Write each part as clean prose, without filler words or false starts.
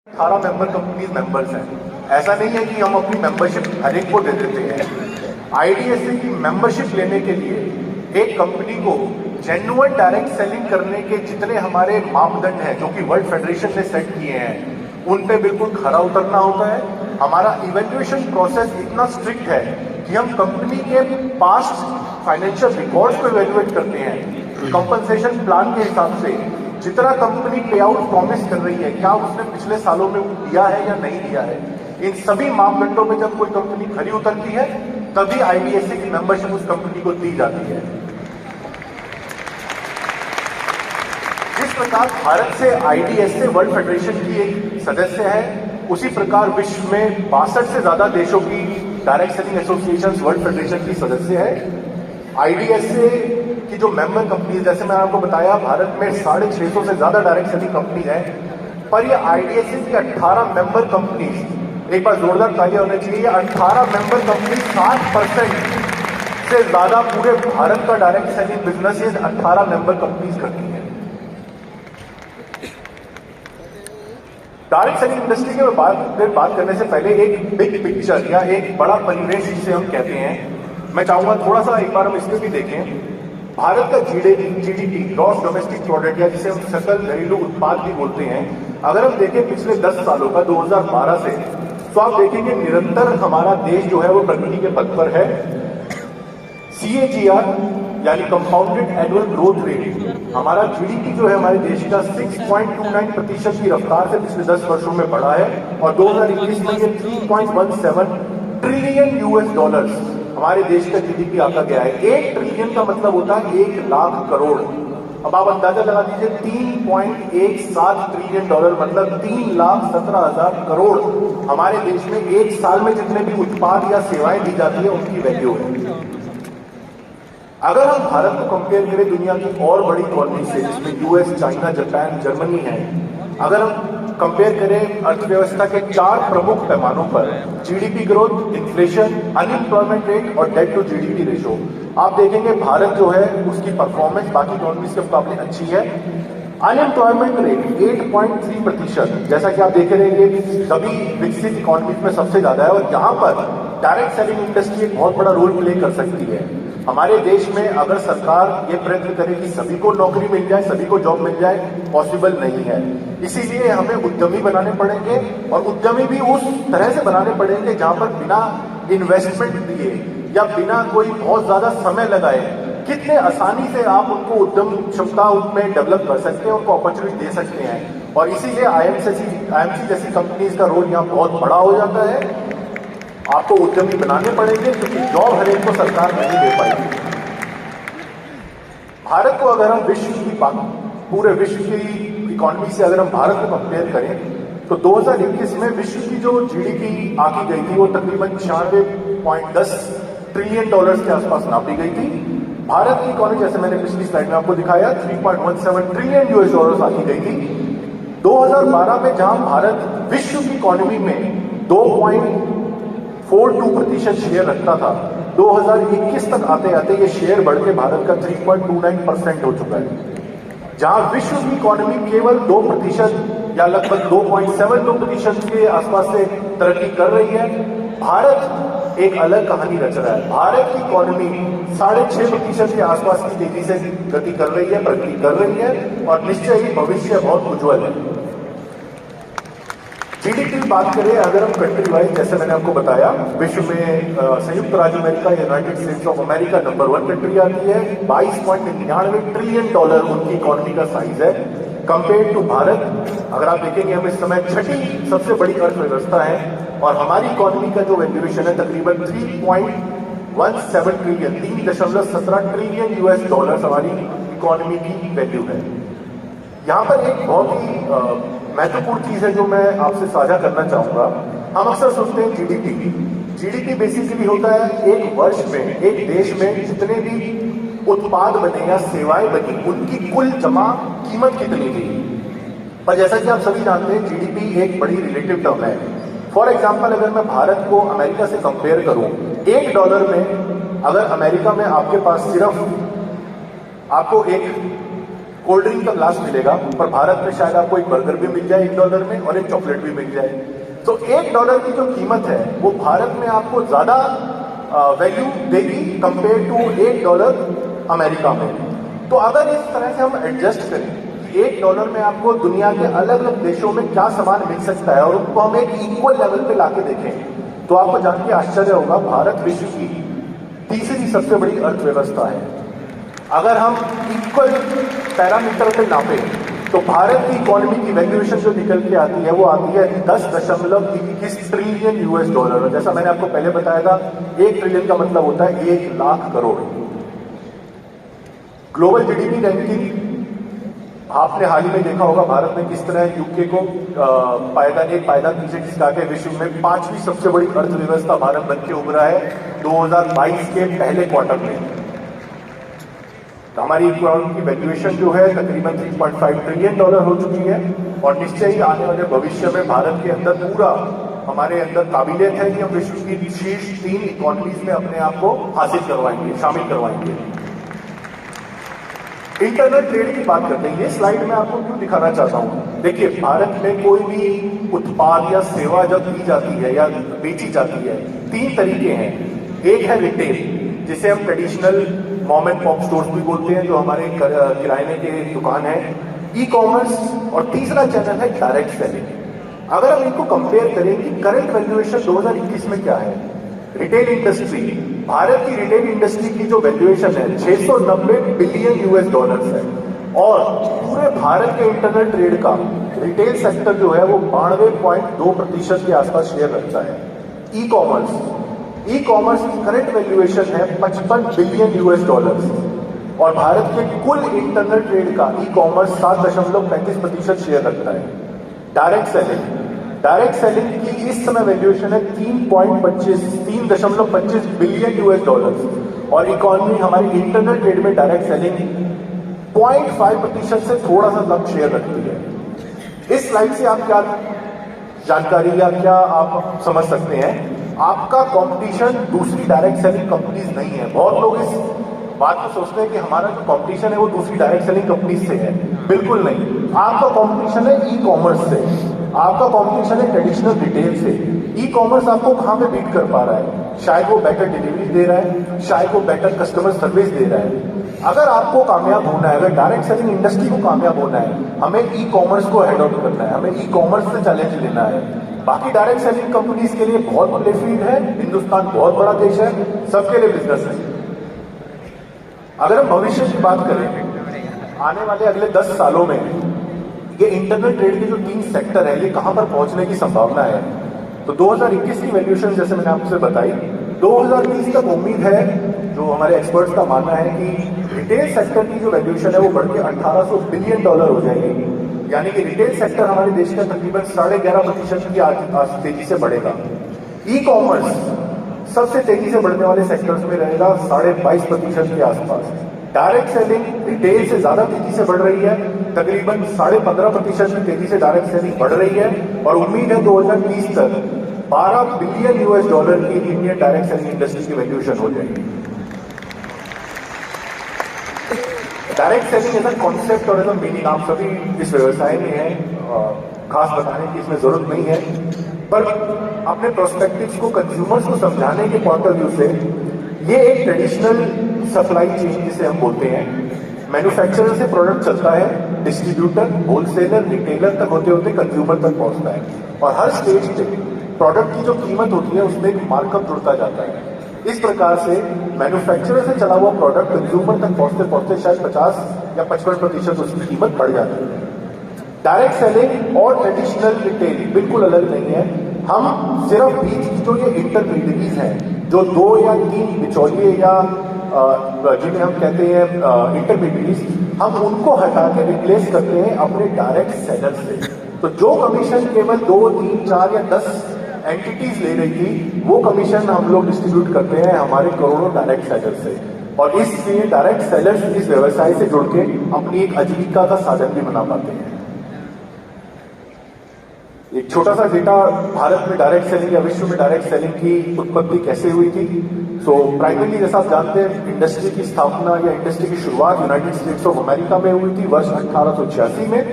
18 member companies members हैं। ऐसा नहीं है कि हम अपनी मेंबरशिप हर एक को दे देते हैं। आईडीएसए की मेंबरशिप लेने के लिए एक कंपनी को जेन्युइन डायरेक्ट सेलिंग करने के जितने हमारे मापदंड हैं जो कि वर्ल्ड फेडरेशन ने सेट किए हैं उन पे बिल्कुल खरा उतरना होता है। हमारा इवेल्युएशन प्रोसेस इतना स्ट्रिक्ट है कि हम कंपनी के पास्ट फाइनेंशियल रिकॉर्ड्स को इवेल्युएट करते हैं। कंपनसेशन प्लान के हिसाब से जितना कंपनी पे आउट प्रॉमिस कर रही है क्या उसने पिछले सालों में दिया है या नहीं दिया है, इन सभी मापदंडों में जब कोई कंपनी खरी उतरती है तभी आईडीएसए की मेंबरशिप उस कंपनी को दी जाती है। जिस प्रकार भारत से आईडीएसए वर्ल्ड फेडरेशन की एक सदस्य है, उसी प्रकार विश्व में 62 से ज्यादा देशों की direct selling association world federation की सदस्य है। आईडीएसए की जो मेंबर कंपनीज, जैसे मैंने आपको बताया भारत में 650 से ज्यादा डायरेक्ट सेलिंग कंपनीज हैं, पर ये आईडीएसए की 18 मेंबर कंपनीज, एक बार जोरदार तालियां होनी चाहिए, 18 मेंबर कंपनीज 60% से ज्यादा पूरे भारत का डायरेक्ट सेलिंग बिजनेस ये 18 मेंबर कंपनीज करती है। डायरेक्ट सेलिंग इंडस्ट्री के बात करने से पहले एक बिग पिक्चर या एक बड़ा परिवेश जिसे हम कहते हैं, मैं चाहूंगा थोड़ा सा एक बार हम इसमें भी देखें। भारत का जीडीपी ग्रॉस डोमेस्टिक प्रोडक्ट या जिसे हम सकल घरेलू उत्पाद भी बोलते हैं, अगर हम देखें पिछले 10 सालों का 2012 से, तो आप देखेंगे निरंतर हमारा देश जो है वो प्रगति के पथ पर है। CAGR यानी कंपाउंडेड एनुअल ग्रोथ रेट, हमारा जीडीपी जो है हमारे देश का 6.29% की रफ्तार से पिछले 10 वर्षों में बढ़ा है और 2021 में ये 3.17 ट्रिलियन US डॉलर्स हमारे देश का जीडीपी आका गया है। 1 ट्रिलियन का मतलब होता है 1 लाख करोड़। अब आप अंदाजा लगा दीजिए 3.17 ट्रिलियन डॉलर मतलब 3,17,000 करोड़ हमारे देश में एक साल में जितने भी उत्पाद या सेवाएं दी जाती है उनकी वैल्यू है। अगर हम भारत को कंपेयर करें दुनिया की और बड़ी इकोनॉमी से, जिसमें यूएस, चाइना, जापान, जर्मनी है, अगर हम कंपेयर करें अर्थव्यवस्था के 4 प्रमुख पैमानों पर, GDP growth, inflation, unemployment rate और डेट टू जीडीपी रेशो, आप देखेंगे भारत जो है उसकी परफॉर्मेंस बाकी इकोनॉमीज के मुकाबले अच्छी है। अनएम्प्लॉयमेंट रेट 8.3%, जैसा कि आप देख रहे हैं ये सभी विकसित इकोनॉमीज में सबसे ज्यादा है और यहाँ पर डायरेक्ट सेलिंग इंडस्ट्री एक बहुत बड़ा रोल प्ले कर सकती है। हमारे देश में अगर सरकार ये प्रयत्न करे कि सभी को नौकरी मिल जाए, सभी को जॉब मिल जाए, पॉसिबल नहीं है। इसीलिए हमें उद्यमी बनाने पड़ेंगे और उद्यमी भी उस तरह से बनाने पड़ेंगे जहां पर बिना इन्वेस्टमेंट दिए या बिना कोई बहुत ज्यादा समय लगाए कितने आसानी से आप उनको उद्यम क्षमता उनमें डेवलप कर सकते हैं, उनको अपॉर्चुनिटी दे सकते हैं। और इसीलिए आईएमसी जैसी कंपनीज का रोल यहाँ बहुत बड़ा हो जाता है। आपको उद्यमी बनाने पड़ेंगे क्योंकि जॉब हर एक को सरकार नहीं दे पाएगी। भारत को अगर हम विश्व की पूरे विश्व की इकोनॉमी से अगर हम भारत को कंपेयर करें तो 2021 में विश्व की जो जीडीपी आकी गई थी वो तकरीबन 96.10 ट्रिलियन डॉलर्स के आसपास नापी गई थी। भारत की इकोनॉमी, जैसे मैंने पिछली स्लाइड में आपको दिखाया, 3.17 ट्रिलियन US डॉलर्स आकी गई थी। 2012 में जहां भारत विश्व की इकोनॉमी में 2.42% शेयर रखता था, 2021 तक आते आते ये शेयर बढ़ के भारत का 3.29% हो चुका है। जहां विश्व की इकोनॉमी केवल 2% या लगभग 2.72% के आसपास से तरक्की कर रही है, भारत एक अलग कहानी रच रहा है। भारत की इकोनॉमी 6.5% के आसपास की तेजी से गति कर रही है, प्रगति कर रही है और निश्चय ही भविष्य बहुत उज्ज्वल है। जीडीपी की बात करें अगर हम कंट्री वाइज, जैसे मैंने आपको बताया, विश्व में संयुक्त राज्य America, United states of America number 1 country आती है। 22.99 ट्रिलियन डॉलर उनकी इकोनॉमी का साइज है। कंपेयर टू भारत अगर आप देखेंगे हम इस समय 6ठी सबसे बड़ी अर्थव्यवस्था है और हमारी इकोनॉमी का जो वैल्यूएशन है तकरीबन 3.17 ट्रिलियन 3.17 ट्रिलियन US डॉलर हमारी इकोनॉमी की वैल्यू है। यहाँ पर एक बहुत ही महत्वपूर्ण चीज है जो मैं आपसे साझा करना चाहूंगा। हम अक्सर सोचते हैं जीडीपी बेसिकली होता है एक वर्ष में एक देश में जितने भी उत्पाद बने या सेवाएं बनी उनकी कुल जमा कीमत कितनी थी। पर जैसा कि आप सभी जानते हैं जीडीपी एक बड़ी रिलेटिव टर्म है। फॉर एग्जाम्पल अगर मैं भारत को अमेरिका से कंपेयर करूं, $1 में अगर अमेरिका में आपके पास सिर्फ आपको एक कोल्ड ड्रिंक का ग्लास मिलेगा, पर भारत में शायद आपको एक बर्गर भी मिल जाए $1 में और एक चॉकलेट भी मिल जाए। तो $1 की जो कीमत है वो भारत में आपको ज्यादा वैल्यू देगी कंपेयर टू $8 अमेरिका में। तो अगर इस तरह से हम एडजस्ट करें कि $1 में आपको दुनिया के अलग अलग देशों में क्या सामान मिल सकता है और उनको हम एक इक्वल लेवल पे लाके देखें, तो आपको जान के आश्चर्य होगा, भारत विश्व की तीसरी सबसे बड़ी अर्थव्यवस्था है। अगर हम इक्वल पैरामीटर पे नापे तो भारत की इकोनॉमी की वैल्यूएशन जो निकल के आती है वो आती है $10.21 ट्रिलियन और जैसा मैंने आपको पहले बताया था, 1 ट्रिलियन का मतलब होता है 1 lakh crore. Global GDP ranking आपने हाल ही में देखा होगा, भारत में किस तरह यूके को पायदान नीचे खिसका के विश्व में 5वीं सबसे बड़ी अर्थव्यवस्था भारत बन के उभरा है 2022 के पहले क्वार्टर में। तो हमारी इकोनॉमी की वैल्यूएशन जो है तकरीबन $3.5 ट्रिलियन हो चुकी है और निश्चय ही आने वाले भविष्य में भारत के अंदर पूरा हमारे अंदर काबिलियत है कि हम विश्व की शीर्ष 3 इकोनॉमीज में अपने आप को हासिल करवाएंगे, शामिल करवाएंगे। इंटरनल ट्रेड की बात करते हैं, ये स्लाइड में आपको क्यों दिखाना चाहता हूं। देखिए, भारत में कोई भी उत्पाद या सेवा जब दी जाती है या बेची जाती है, 3 तरीके हैं। एक है रिटेल, जिसे हम traditional mom and pop stores भी बोलते हैं, जो हमारे किराने के दुकान है, ई कॉमर्स, और तीसरा चैनल है डायरेक्ट सेलिंग। अगर हम इनको कंपेयर करें कि करंट वैल्यूएशन 2021 में क्या है, रिटेल इंडस्ट्री, भारत की रिटेल इंडस्ट्री की जो वैल्यूएशन है $690 बिलियन है और पूरे भारत के इंटरनल ट्रेड का रिटेल सेक्टर जो है वो 92.2% के आसपास शेयर रखता है। ई कॉमर्स की करंट वैल्यूएशन है $55 बिलियन और भारत के कुल इंटरनल ट्रेड का ई कॉमर्स 7.35% शेयर रखता है। डायरेक्ट सेलिंग की इस समय वैल्यूएशन है $3.25 बिलियन और इकोनॉमी हमारी इंटरनल ट्रेड में डायरेक्ट सेलिंग 0.5% से थोड़ा सा कम शेयर रखती है। इस स्लाइड से आप क्या जानकारी या क्या आप समझ सकते हैं, आपका कंपटीशन दूसरी डायरेक्ट सेलिंग कंपनीज नहीं है। बहुत लोग इस बात को सोचते हैं कि हमारा जो कंपटीशन है वो दूसरी डायरेक्ट सेलिंग कंपनीज से है, बिल्कुल नहीं। आपका कंपटीशन है ई कॉमर्स से, आपका कंपटीशन है ट्रेडिशनल रिटेल से। ई कॉमर्स आपको कहां पे बीट कर पा रहा है, शायद वो बेटर डिलीवरी दे रहा है, शायद वो बेटर कस्टमर सर्विस दे रहा है। अगर आपको कामयाब होना है, अगर डायरेक्ट सेलिंग इंडस्ट्री को कामयाब होना है, हमें ई कॉमर्स को हेड आउट करना है, हमें ई कॉमर्स से चैलेंज लेना है। बाकी डायरेक्ट सेलिंग कंपनीज के लिए बहुत प्ले फील्ड है, हिंदुस्तान बहुत बड़ा देश है, सबके लिए बिजनेस है। अगर हम भविष्य की बात करें, आने वाले अगले 10 सालों में ये इंटरनल ट्रेड के जो 3 सेक्टर है, ये कहां पर पहुंचने की संभावना है। तो 2021 की वैल्यूएशन जैसे मैंने आपसे बताई, 2030 तक उम्मीद है, जो हमारे एक्सपर्ट्स का मानना है कि रिटेल सेक्टर की जो वैल्यूएशन है वो बढ़ के $1800 बिलियन हो जाएगी। यानी कि रिटेल सेक्टर हमारे देश का तकरीबन 11.5% की तेजी से बढ़ेगा। ई कॉमर्स सबसे तेजी से बढ़ने वाले सेक्टर्स में रहेगा 22.5% के आसपास। डायरेक्ट सेलिंग रिटेल से ज्यादा तेजी से बढ़ रही है, तकरीबन 15.5% की तेजी से डायरेक्ट सेलिंग बढ़ रही है और उम्मीद है 2030 तक $12 बिलियन की इंडियन डायरेक्ट सेलिंग इंडस्ट्री की वैल्यूएशन हो जाएगी। Direct selling as a concept और एज अ मीनिंग आप सभी इस व्यवसाय में है, खास बताने की इसमें जरूरत नहीं है, पर अपने प्रोस्पेक्टिव्स को, कंज्यूमर्स को समझाने के पॉइंट ऑफ व्यू से ये एक ट्रेडिशनल सप्लाई चेन जिसे हम बोलते हैं, मैन्युफैक्चरर से प्रोडक्ट चलता है, डिस्ट्रीब्यूटर, होलसेलर, रिटेलर तक होते होते कंज्यूमर तक पहुंचता है और हर स्टेज पे प्रोडक्ट की जो कीमत होती है उसमें एक मार्कअप जुड़ता जाता है। इस प्रकार से मैन्युफैक्चरर से चला हुआ प्रोडक्ट कंज्यूमर तक पहुंचते पहुंचते शायद 50 या 55% उसकी कीमत बढ़ जाती है। डायरेक्ट सेलिंग और ट्रेडिशनल रिटेल बिल्कुल अलग नहीं है। हम सिर्फ बीच की जो ये इंटरमीडियरीज हैं, जो 2 या 3 बिचौलिए या जिन्हें हम कहते हैं इंटरमीडियरीज, हम उनको हटा के रिप्लेस करते हैं अपने डायरेक्ट सेलर से। तो जो कमीशन केवल 2, 3, 4 या 10 एंटिटीज ले रही थी, वो कमीशन हम लोग डिस्ट्रीब्यूट करते हैं हमारे करोड़ों डायरेक्ट सेलर से और इसलिए डायरेक्ट सेलर्स इस व्यवसाय से जुड़ के अपनी एक आजीविका का साधन भी बना पाते हैं। एक छोटा सा डेटा, भारत में डायरेक्ट सेलिंग या विश्व में डायरेक्ट सेलिंग की उत्पत्ति कैसे हुई थी। सो प्राइमरली जैसा आप जानते हैं, इंडस्ट्री की स्थापना या इंडस्ट्री की शुरुआत यूनाइटेड स्टेट्स ऑफ अमेरिका में हुई थी वर्ष 1886 में।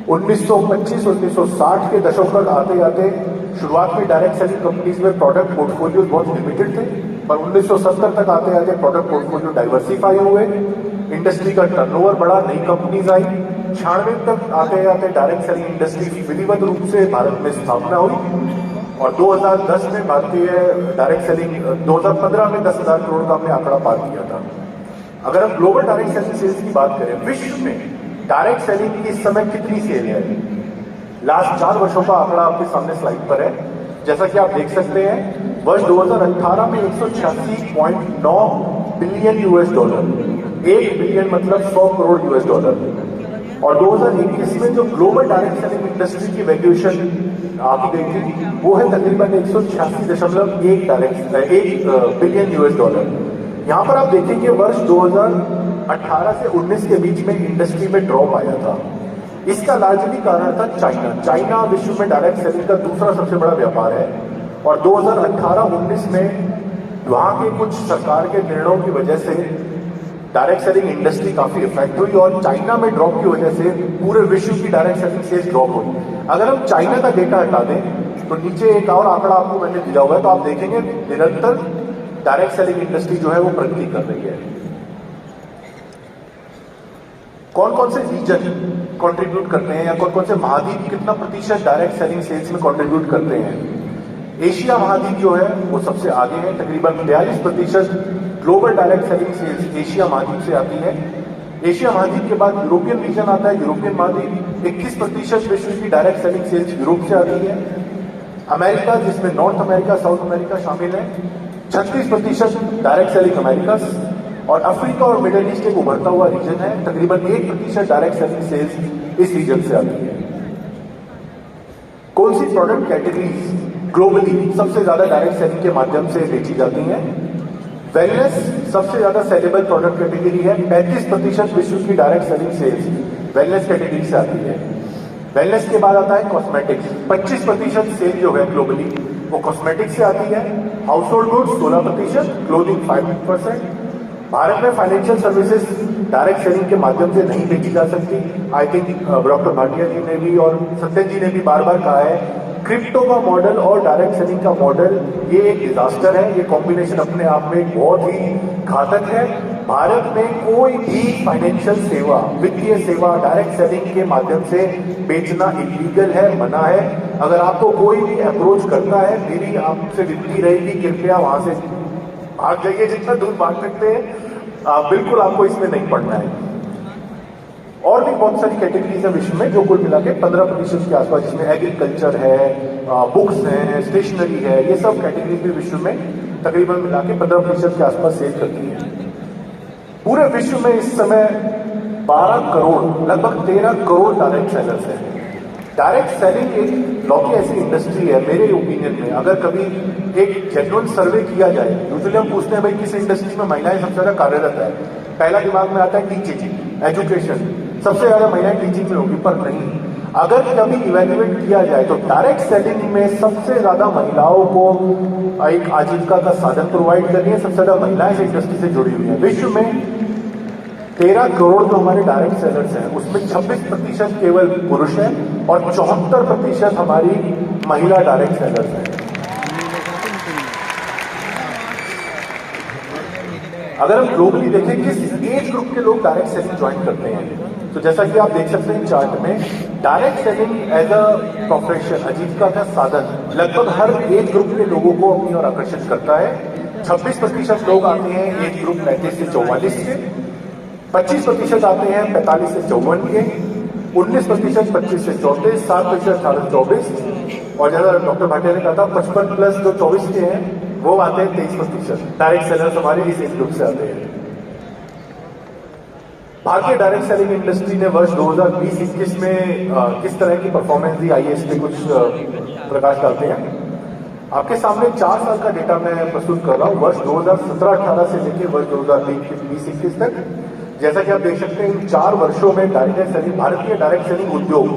1925-1960 के दशक तक आते आते शुरुआत में डायरेक्ट सेलिंग कंपनीज में प्रोडक्ट पोर्टफोलियो बहुत लिमिटेड थे, पर 1970 तक आते आते प्रोडक्ट पोर्टफोलियो डाइवर्सिफाई हुए, इंडस्ट्री का टर्नओवर बढ़ा, नई कंपनीज आई। 96 तक आते आते डायरेक्ट सेलिंग इंडस्ट्री विधिवत रूप से भारत में स्थापना हुई और 2010 में भारतीय डायरेक्ट सेलिंग 2015 में 10,000 करोड़ का हमने आंकड़ा पार किया था। अगर हम ग्लोबल डायरेक्ट सेलिंग सेल्स की बात करें, विश्व में डायरेक्ट सेलिंग की इस समय कितनी सेल है? लास्ट 4 वर्षों का आंकड़ा आपके सामने स्लाइड पर है। जैसा कि आप देख सकते हैं, वर्ष 2018 में 186.9 बिलियन यूएस डॉलर, 1 बिलियन मतलब 100 करोड़ यूएस डॉलर, और 2021 में जो ग्लोबल डायरेक्ट सेलिंग इंडस्ट्री की वैल्यूएशन आपकी गई थी वो है तकरीबन 186.1 बिलियन यूएस डॉलर। यहां पर आप देखेंगे वर्ष 2018 से 19 के बीच में इंडस्ट्री में ड्रॉप आया था। इसका लार्जली कारण था चाइना। चाइना विश्व में डायरेक्ट सेलिंग का दूसरा सबसे बड़ा व्यापार है और 2018-19 में वहां के कुछ सरकार के निर्णयों की वजह से डायरेक्ट सेलिंग इंडस्ट्री काफी इफेक्ट हुई और चाइना में ड्रॉप की वजह से पूरे विश्व की डायरेक्ट सेलिंग सेल्स ड्रॉप हुई। अगर हम चाइना का डेटा हटा दें तो नीचे एक और आंकड़ा आपको मैंने दिया हुआ है, तो आप देखेंगे निरंतर डायरेक्ट सेलिंग इंडस्ट्री जो है वो प्रगति कर रही है। कौन कौन से रीजन कंट्रीब्यूट करते हैं या कौन कौन से महाद्वीप कितना प्रतिशत डायरेक्ट सेलिंग सेल्स में कंट्रीब्यूट करते हैं? एशिया महाद्वीप जो है वो सबसे आगे है, तकरीबन 42% global direct selling sales Asia महाद्वीप से आती है। एशिया महाद्वीप के बाद यूरोपियन रीजन आता है, यूरोपियन महाद्वीप 21% विश्व की डायरेक्ट सेलिंग सेल्स यूरोप से आती है। अमेरिका, जिसमें नॉर्थ अमेरिका, साउथ अमेरिका शामिल है, 36% डायरेक्ट सेलिंग अमेरिकस, और अफ्रीका और मिडिल ईस्ट एक उभरता हुआ रीजन है, तकरीबन 1% डायरेक्ट सेलिंग सेल्स इस रीजन से आती है। कौन सी प्रोडक्ट कैटेगरीज ग्लोबली सबसे ज्यादा डायरेक्ट सेलिंग के माध्यम से बेची जाती हैं? वेलनेस सबसे ज्यादा सेलेबल प्रोडक्ट कैटेगरी है, 35% विश्व की direct selling sales wellness category से आती है। वेलनेस के बाद आता है कॉस्मेटिक्स, 25% सेल जो है ग्लोबली वो कॉस्मेटिक्स से आती है। House hold goods 16%, clothing 5%। Bharat में फाइनेंशियल सर्विसेज डायरेक्ट सेलिंग के माध्यम से नहीं बेची जा सकती। आई थिंक डॉक्टर भाटिया जी ने भी और सत्यन जी ने भी बार बार कहा है, क्रिप्टो का मॉडल और डायरेक्ट सेलिंग का मॉडल ये एक डिजास्टर है। ये कॉम्बिनेशन अपने आप में बहुत ही घातक है। भारत में कोई भी फाइनेंशियल सेवा, वित्तीय सेवा डायरेक्ट सेलिंग के माध्यम से बेचना इलीगल है, मना है। अगर आपको कोई भी अप्रोच करता है, मेरी आपसे विनती रहेगी कृपया वहां से भाग जाइए, जितना दूर भाग सकते हैं। बिल्कुल आपको इसमें नहीं पड़ना है। और भी बहुत सारी कैटेगरीज है विश्व में जो कुल मिला के 15% के आसपास, जिसमें एग्रीकल्चर है, बुक्स हैं, स्टेशनरी है, ये सब कैटेगरी भी विश्व में तकरीबन मिला के 15% के आसपास सेल करती है। पूरे विश्व में इस समय 12 करोड़, लगभग 13 करोड़ डायरेक्ट सेलर्स हैं। डायरेक्ट सेलिंग एक लौकी ऐसी इंडस्ट्री है, मेरे ओपिनियन में अगर कभी एक जेन्युइन सर्वे किया जाए, यूजुअली हम पूछते हैं भाई किस इंडस्ट्री में महिलाएं सबसे ज्यादा कार्यरत है, पहला दिमाग में आता है टीचिंग, एजुकेशन, सबसे ज्यादा महिलाएं टीचिंग में होगी, पर नहीं। अगर कभी इवेल्युएट किया जाए तो डायरेक्ट सेलिंग में सबसे ज्यादा महिलाओं को एक आजीविका का साधन प्रोवाइड कर रही है, सबसे ज्यादा महिलाएं इस इंडस्ट्री से जुड़ी हुई है। विश्व में 13 करोड़ जो हमारे डायरेक्ट सेलर्स हैं, उसमें 26% केवल पुरुष हैं और 74% हमारी महिला डायरेक्ट सेलर्स हैं। अगर हम ग्लोबली देखें किस एज ग्रुप के लोग डायरेक्ट सेलिंग ज्वाइन करते हैं, तो जैसा कि आप देख सकते हैं चार्ट में, direct selling as a profession, आजीविका का साधन, लगभग हर एज ग्रुप के लोगों को अपनी ओर आकर्षित करता है। 26% लोग आते हैं एज ग्रुप 35 से 44 के, 25% आते हैं 45 से 54 के, 19% 25 से 34, 7% 18 से 24, और जैसा डॉक्टर भाटिया ने कहा था 55 प्लस जो 24 के हैं वो आते हैं 23%। डायरेक्ट सेलर्स हमारे इस एज ग्रुप से आते हैं। भारतीय डायरेक्ट सेलिंग इंडस्ट्री ने वर्ष 2020-21 में किस तरह की परफॉर्मेंस दी, आइए इस पे कुछ प्रकाश डालते हैं। आपके सामने 4 साल का डेटा मैं प्रस्तुत कर रहा हूं, वर्ष 2017-18 से लेकर वर्ष 2020-21 तक। जैसा कि आप देख सकते हैं इन 4 वर्षों में डायरेक्ट सेलिंग, भारतीय डायरेक्ट सेलिंग उद्योग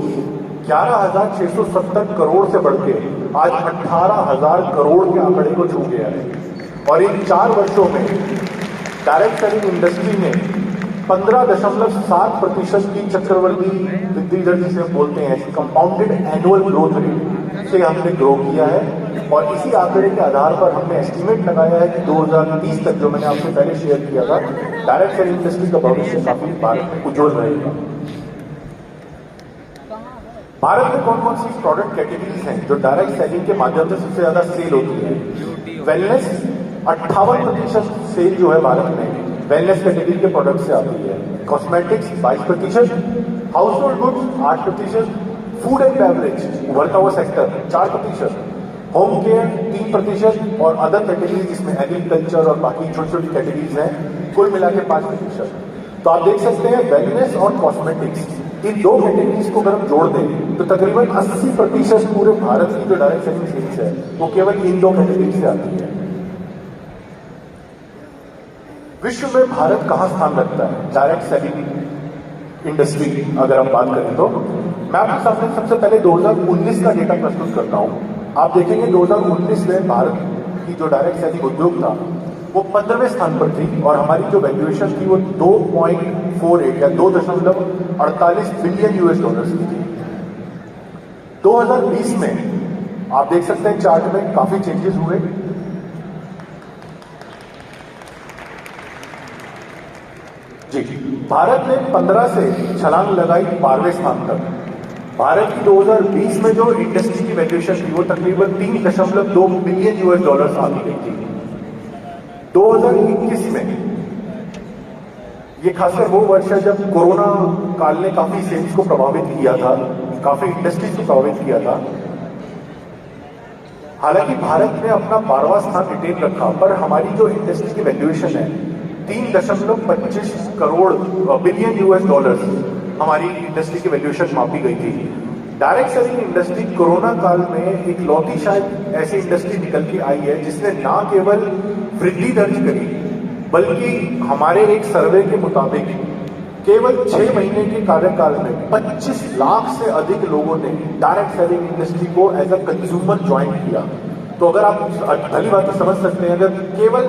11,670 करोड़ से बढ़ के आज 18,000 करोड़ के आंकड़े को छू गया है। और इन 4 वर्षों में डायरेक्ट सेलिंग इंडस्ट्री ने 15.7% की चक्रवर्ती वृद्धि दर जिसे हम बोलते हैं, कंपाउंडेड एनुअल ग्रोथ रेट से हमने ग्रो किया है। और इसी आंकड़े के आधार पर हमने एस्टीमेट लगाया है कि 2030 तक, जो मैंने आपसे पहले शेयर किया था, डायरेक्ट सेलिंग इंडस्ट्री का भविष्य काफी भारत में उज्जवल रहेगा। भारत में कौन कौन सी प्रोडक्ट कैटेगरीज हैं जो डायरेक्ट सेलिंग के माध्यम से सबसे ज्यादा सेल होती है? वेलनेस 58% सेल जो है भारत में वेलनेस कैटेगरी के प्रोडक्ट से आती है। Cosmetics 22%, house hold goods 8%, food and beverage उभरता हुआ सेक्टर 4%, होम केयर 3% और अदर कैटेगरीज जिसमें एग्रीकल्चर और बाकी छोटी छोटी कैटेगरीज हैं, कुल मिला के 5%। तो आप देख सकते हैं वेलनेस और कॉस्मेटिक्स, इन 2 कैटेगरीज को अगर हम जोड़ दें तो तकरीबन 80% पूरे भारत की जो डायरेक्ट सेलिंग सेल्स है वो केवल इन 2 कैटेगरी से आती है। विश्व में भारत कहां स्थान रखता है डायरेक्ट सेलिंग इंडस्ट्री अगर हम बात करें तो? मैं आपके सामने सबसे पहले 2019 का डेटा प्रस्तुत करता हूं। आप देखेंगे 2019 में भारत की जो डायरेक्ट सेलिंग उद्योग था वो 15वें स्थान पर थी और हमारी जो वैल्यूएशन थी वो 2.48 या 2.48 बिलियन यूएस डॉलर्स की थी। 2020 में आप देख सकते हैं चार्ट में काफी चेंजेस हुए। जी, भारत ने 15 से छलांग लगाई 12वें स्थान तक। भारत की 2020 में जो इंडस्ट्री की वैल्यूएशन थी वो तकरीबन 3.2 बिलियन यूएस डॉलर्स आ गई थी। 2021 में ये खासकर वो वर्ष है जब कोरोना काल ने काफी सेल्स को प्रभावित किया था, काफी इंडस्ट्रीज को प्रभावित किया था। हालांकि भारत ने अपना 12वां स्थान रिटेन रखा, पर हमारी जो इंडस्ट्री की वैल्यूएशन है 3.25 करोड़ बिलियन यूएस डॉलर्स हमारी इंडस्ट्री की वैल्यूएशन मापी गई थी। डायरेक्ट सेलिंग इंडस्ट्री कोरोना काल में एक लौती शायद ऐसी इंडस्ट्री निकल के आई है जिसने ना केवल वृद्धि दर्ज करी बल्कि हमारे एक सर्वे के मुताबिक केवल 6 महीने के कार्यकाल में 25 लाख से अधिक लोगों ने डायरेक्ट सेलिंग इंडस्ट्री को एज अ कंज्यूमर ज्वाइन किया। तो अगर आप भली बात समझ सकते हैं, अगर केवल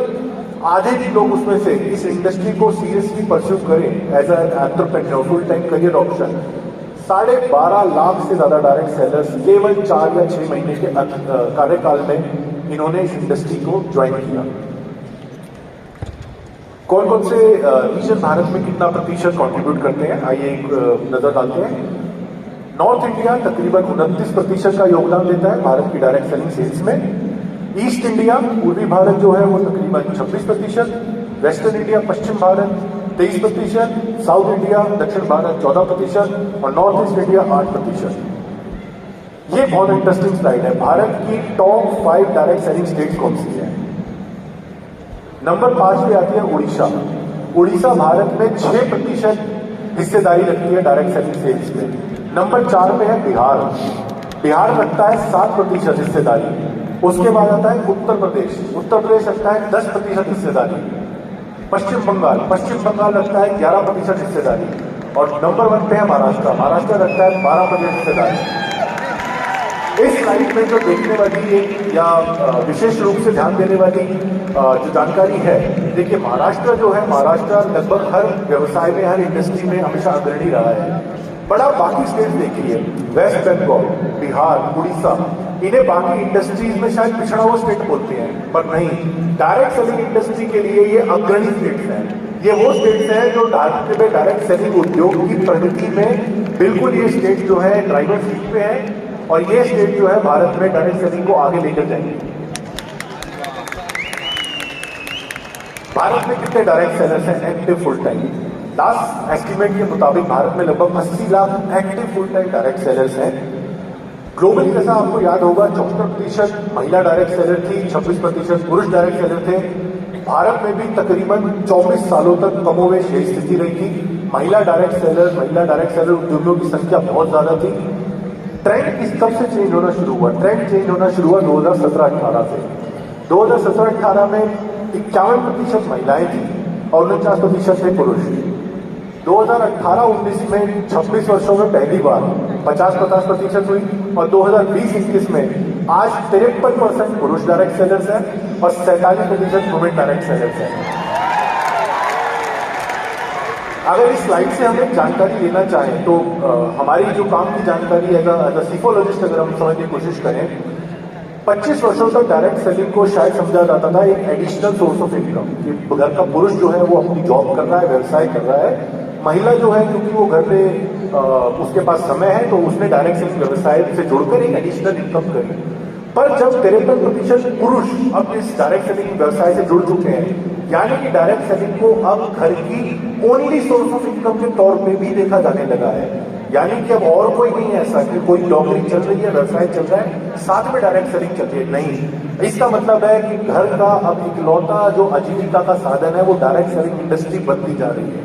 आधे भी लोग उसमें से इस इंडस्ट्री को सीरियसली परस्यू करें as entrepreneur, full time career option, 12.5 lakh से ज्यादा डायरेक्ट सेलर्स केवल 4 या 6 महीने के कार्यकाल में इन्होंने इस इंडस्ट्री को ज्वाइन किया। कौन कौन से रीजन भारत में कितना प्रतिशत कंट्रीब्यूट करते हैं, आइए एक नजर डालते हैं। नॉर्थ इंडिया तकरीबन 29% का योगदान देता है भारत की डायरेक्ट सेलिंग सेल्स में। ईस्ट इंडिया पूर्वी भारत जो है वो तकरीबन 26%, वेस्टर्न इंडिया पश्चिम भारत 23%, साउथ इंडिया दक्षिण भारत 14% और नॉर्थ ईस्ट इंडिया 8%। ये बहुत इंटरेस्टिंग स्लाइड है। भारत की टॉप 5 डायरेक्ट सेलिंग स्टेट्स कौन सी है? नंबर 5 पे आती है उड़ीसा। उड़ीसा भारत में 6% हिस्सेदारी रखती है डायरेक्ट सेलिंग सेल्स में। नंबर 4 पे है बिहार। बिहार रखता है 7% हिस्सेदारी। उसके बाद आता है उत्तर प्रदेश। उत्तर प्रदेश रखता है 10% हिस्सेदारी। पश्चिम बंगाल रखता है 11% हिस्सेदारी। और नंबर 1 पे है महाराष्ट्र। महाराष्ट्र रखता है 12% हिस्सेदारी। इस स्लाइड में जो देखने वाली एक या विशेष रूप से ध्यान देने वाली जो जानकारी है, देखिए महाराष्ट्र जो है, महाराष्ट्र लगभग हर व्यवसाय में, हर इंडस्ट्री में हमेशा अग्रणी रहा है। बड़ा बाकी स्टेट देखिए, वेस्ट बंगाल, बिहार, उड़ीसा, इन्हें बाकी इंडस्ट्रीज में शायद पिछड़ा हुआ स्टेट बोलते हैं, पर नहीं, डायरेक्ट सेलिंग इंडस्ट्री के लिए ये अग्रणी स्टेट्स हैं। ये वो स्टेट्स हैं जो डायरेक्ट सेलिंग उद्योग की प्रगति में बिल्कुल ये स्टेट जो है ड्राइवर सीट पे है और ये स्टेट जो है भारत में डायरेक्ट सेलिंग को आगे लेकर जाएंगे। भारत में कितने डायरेक्ट सेलर्स हैं active full time? Last estimate के मुताबिक भारत में लगभग 80 lakh active full time direct sellers हैं। ग्लोबली जैसा आपको याद होगा 74% महिला डायरेक्ट सेलर थी, 26% पुरुष डायरेक्ट सेलर थे। भारत में भी तकरीबन 24 सालों तक कमोवेश यही स्थिति रही थी। महिला डायरेक्ट सेलर उद्योगों की संख्या बहुत ज्यादा थी। ट्रेंड किस कब से चेंज होना शुरू हुआ? ट्रेंड चेंज होना शुरू हुआ 2017-18 से। 2017-18 में 51% महिलाएं थी और 49% थे पुरुष। 2018-19 में 26 वर्षों में पहली बार 50% हुई और 2020-21 में आज 53% पुरुष डायरेक्ट सेलर्स हैं और 47% वुमेन डायरेक्ट सेलर्स हैं। अगर इस स्लाइड से हम एक जानकारी लेना चाहें तो हमारी जो काम की जानकारी एज अ सीफोलॉजिस्ट अगर हम समझने की कोशिश करें, 25 वर्षों तक डायरेक्ट सेलिंग को शायद समझा जाता था एक एडिशनल सोर्स ऑफ इनकम। घर का पुरुष जो है वो अपनी जॉब कर रहा है, व्यवसाय कर रहा है। महिला जो है क्योंकि वो घर पे उसके पास समय है तो उसने डायरेक्ट सेलिंग व्यवसाय से जुड़कर एक एडिशनल इनकम करी। पर जब 53% पुरुष अब इस डायरेक्ट सेलिंग व्यवसाय से जुड़ चुके हैं, यानी कि डायरेक्ट सेलिंग को अब घर की ओनली सोर्स ऑफ इनकम के तौर पे भी देखा जाने लगा है। यानी कि अब और कोई नहीं है ऐसा कि कोई नौकरी चल रही है, व्यवसाय चल रहा है, साथ में डायरेक्ट सेलिंग चल रही है, नहीं। इसका मतलब है कि घर का अब इकलौता जो आजीविका का साधन है वो डायरेक्ट सेलिंग इंडस्ट्री बनती जा रही है।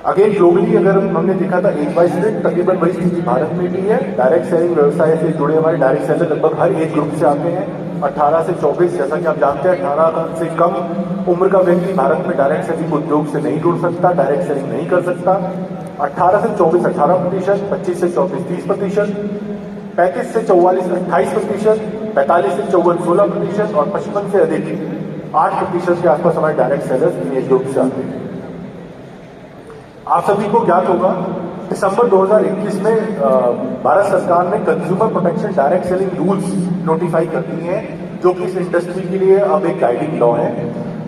अगेन ग्लोबली अगर हमने देखा था एज वाइज में तकरीबन वही स्थिति भारत में भी है। डायरेक्ट सेलिंग व्यवसाय से जुड़े हमारे डायरेक्ट सेलर लगभग हर एज ग्रुप से आते हैं। 18 से 24, जैसा कि आप जानते हैं 18 से कम उम्र का व्यक्ति भारत में डायरेक्ट सेलिंग उद्योग से नहीं जुड़ सकता, डायरेक्ट सेलिंग नहीं कर सकता। 18 से 24 18%, 25 से 24 30%, 35 से 44 28%, 45 से 54 16% और 55 से अधिक 8% के आसपास हमारे डायरेक्ट सेलर्स इन एज ग्रुप से आते हैं। आप सभी को ज्ञात होगा दिसंबर 2021 में भारत सरकार ने consumer protection direct selling rules notify कर दिए हैं, जो कि इस इंडस्ट्री के लिए अब एक गाइडिंग लॉ है।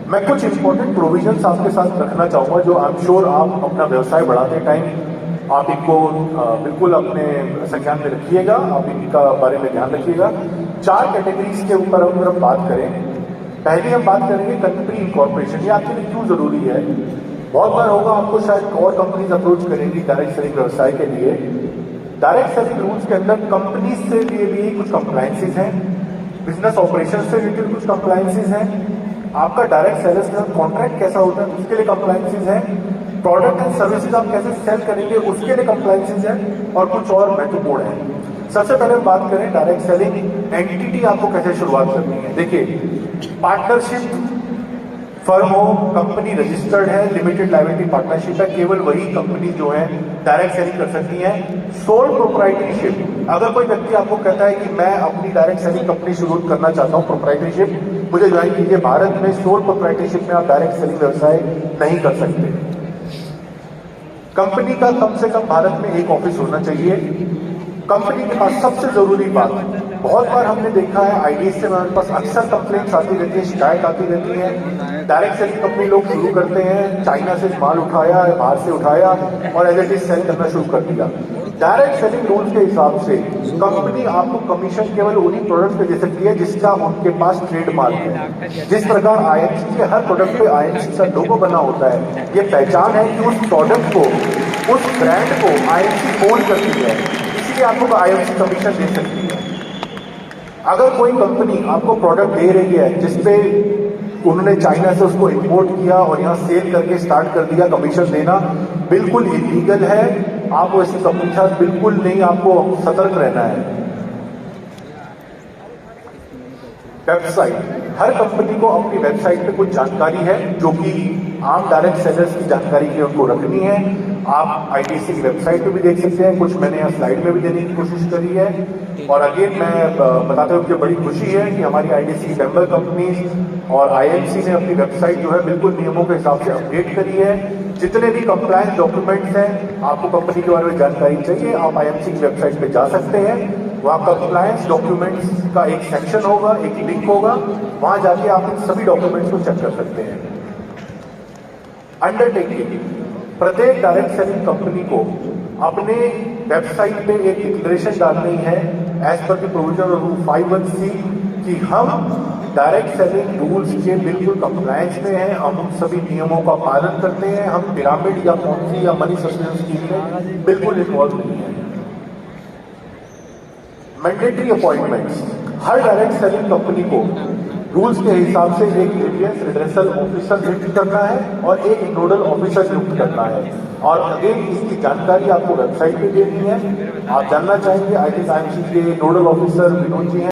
मैं कुछ इंपॉर्टेंट प्रोविजंस आपके साथ रखना चाहूंगा जो आई एम श्योर आप अपना व्यवसाय बढ़ाते टाइम आप इनको बिल्कुल अपने संज्ञान में रखिएगा, आप इनका बारे में ध्यान रखिएगा। 4 कैटेगरीज के ऊपर अगर हम बात करें, पहले हम बात करेंगे कंपनी इनकॉर्पोरेशन। ये आपके लिए क्यों जरूरी है? बहुत बार होगा आपको शायद और कंपनीज अप्रोच करेंगी डायरेक्ट सेलिंग व्यवसाय के लिए। डायरेक्ट सेलिंग रूल्स के अंदर कंपनीज से लिए भी कुछ कंप्लायंसेस हैं, बिजनेस ऑपरेशन से रिलेटेड कुछ कंप्लायंसेस हैं, आपका डायरेक्ट सेलर्स के साथ कॉन्ट्रैक्ट कैसा होता है उसके लिए कंप्लायंसेस हैं, प्रोडक्ट एंड सर्विसेज आप कैसे सेल करेंगे उसके लिए कंप्लायंसेस हैं और कुछ और महत्वपूर्ण है। सबसे पहले बात करें डायरेक्ट सेलिंग एंटिटी आपको कैसे शुरुआत करनी है। देखिए, पार्टनरशिप फर्म हो, कंपनी रजिस्टर्ड है, लिमिटेड लायबिलिटी पार्टनरशिप है, केवल वही कंपनी जो है डायरेक्ट सेलिंग कर सकती है। सोल प्रोप्राइटरशिप, अगर कोई व्यक्ति आपको कहता है कि मैं अपनी डायरेक्ट सेलिंग कंपनी शुरू करना चाहता हूं, प्रोप्राइटरशिप मुझे ज्वाइन कीजिए, भारत में सोल प्रोप्राइटरशिप में आप डायरेक्ट सेलिंग व्यवसाय नहीं कर सकते। कंपनी का कम से कम भारत में एक ऑफिस होना चाहिए। कंपनी के पास सबसे जरूरी बात, बहुत बार हमने देखा है आईडी से हमारे पास अक्सर कंप्लेंट्स आती रहती है, शिकायत आती रहती है। डायरेक्ट सेलिंग कंपनी लोग शुरू करते हैं, चाइना से माल उठाया, बाहर से उठाया और एज इट इज सेल करना शुरू कर दिया। डायरेक्ट सेलिंग रूल्स के हिसाब से कंपनी आपको कमीशन केवल उन्हीं प्रोडक्ट पे दे सकती है जिसका उनके पास ट्रेडमार्क है। जिस प्रकार आईएमसी के हर प्रोडक्ट पे आईएमसी का लोगो बना होता है, ये पहचान है कि उस प्रोडक्ट को, उस ब्रांड को आईएमसी ओन करती है, इसलिए आपको आईएमसी कमीशन दे सकती है। अगर कोई कंपनी आपको प्रोडक्ट दे रही है जिसपे उन्होंने चाइना से उसको इंपोर्ट किया और यहाँ सेल करके स्टार्ट कर दिया, कमीशन देना बिल्कुल इलीगल है। आप ऐसी कंपनी के साथ बिल्कुल नहीं, आपको सतर्क रहना है। वेबसाइट, हर कंपनी को अपनी वेबसाइट पे कुछ जानकारी है जो कि आम डायरेक्ट सेलर्स की जानकारी की उनको रखनी है। आप आईटीसी की वेबसाइट पे भी देख सकते हैं, कुछ मैंने यहाँ स्लाइड में भी देने की कोशिश करी है। और अगेन मैं बताते हुए मुझे बड़ी खुशी है कि हमारी आईटीसी मेंबर कंपनीज और आईएमसी ने अपनी वेबसाइट जो है बिल्कुल नियमों के हिसाब से अपडेट करी है। जितने भी कंप्लायंस डॉक्यूमेंट्स हैं, आपको कंपनी के बारे में जानकारी चाहिए, आप आईएमसी की वेबसाइट पे जा सकते हैं। वहाँ कंप्लायंस डॉक्यूमेंट्स का एक सेक्शन होगा, एक लिंक होगा, वहां जाके आप इन सभी डॉक्यूमेंट्स को चेक कर सकते हैं। अंडरटेकिंग, प्रत्येक डायरेक्ट सेलिंग कंपनी को अपने वेबसाइट पे एक डिक्लेरेशन डालनी है as per the provision of 51C कि हम डायरेक्ट सेलिंग रूल्स के बिल्कुल कंप्लायंस में हैं, हम सभी नियमों का पालन करते हैं, हम पिरामिड या पॉलिसी या मनी सस्टेनेंस स्कीम में बिल्कुल इन्वॉल्व नहीं है। मैंडेटरी अपॉइंटमेंट्स, हर डायरेक्ट सेलिंग कंपनी को रूल्स के हिसाब से एक ग्रीवियंस रिड्रेसल ऑफिसर नियुक्त करना है और एक नोडल ऑफिसर नियुक्त करना है। और अगेन इसकी जानकारी आपको वेबसाइट पे देनी है। आप जानना चाहेंगे आईटीसी के नोडल ऑफिसर विनोद जी हैं।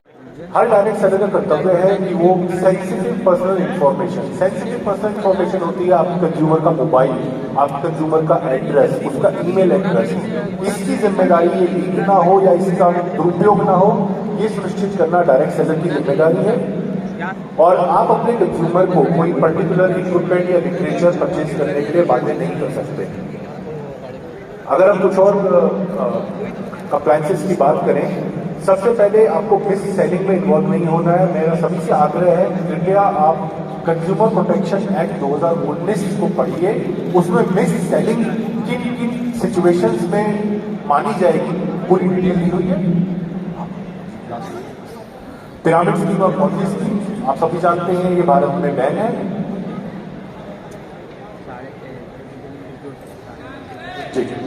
हर डायरेक्ट सेलर का कर्तव्य है कि वो सेंसिटिव पर्सनल इंफॉर्मेशन होती है आपके कंज्यूमर का मोबाइल, आपके कंज्यूमर का एड्रेस, उसका ईमेल एड्रेस, इसकी जिम्मेदारी ये लीक ना हो या इसका दुरुपयोग ना हो, ये सुनिश्चित करना डायरेक्ट सेलर की जिम्मेदारी है। और आप अपने कंज्यूमर को कोई पर्टिकुलर इक्विपमेंट या लिटरेचर परचेज करने के लिए बाध्य नहीं कर सकते। अगर हम कुछ और कंप्लायंसेस की बात करें, सबसे पहले आपको मिस सेलिंग में इन्वॉल्व नहीं होना है। मेरा सभी से आग्रह है, कृपया आप कंज्यूमर प्रोटेक्शन एक्ट 2019 को पढ़िए, उसमें मिस सेलिंग किन किन सिचुएशंस में मानी जाएगी पूरी डिटेल दी हुई है। पिरामिड स्कीम और पॉन्जी स्कीम आप सभी जानते हैं, ये भारत में बैन है। ठीक है,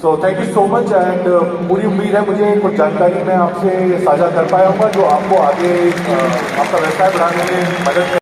so thank you so much and पूरी उम्मीद है मुझे कुछ जानकारी मैं आपसे साझा कर पाया हूँ जो आपको आगे आपका व्यवसाय बढ़ाने में मदद